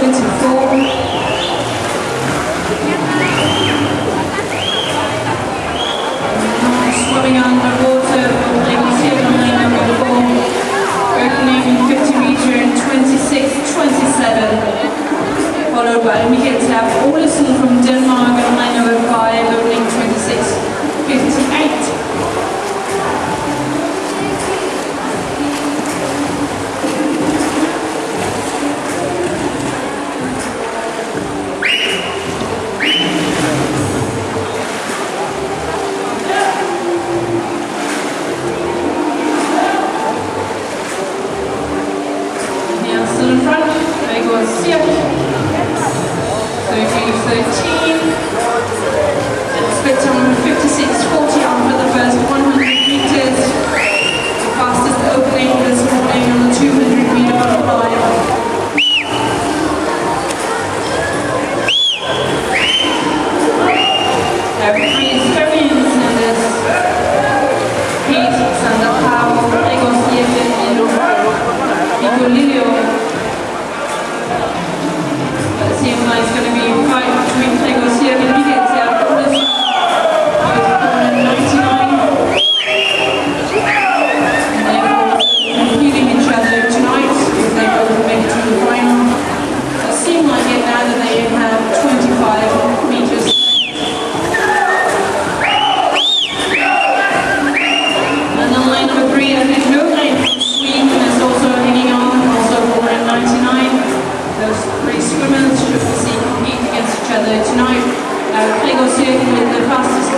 24. Swimming underwater, Lagos Seven lane number 4, opening 50 meter in 26:27, followed by Mikkel Terp Olesen from Denmark on line number 5, opening 26:58. Still in front, Gregor Sierk, 30-13, split time 56:40 after the first 100 meters, the fastest opening this morning on the 200 meter butterfly. There are 3 Estonians in this heat: Sander Powell, Gregor Sierk and Nico Lilio. It seems like it's going to be a fight between Gregor Sierk and Mikkel Terp Olesen. He was born in 99. And they're competing each other tonight if they both make it to the final. It seems like it now that they have 25 meters. And then line number 3, I think Nordgren from Sweden is also hanging on, also born in 99. Those 3 swimmers should we see compete against each other tonight. Gregor Sierk with the fastest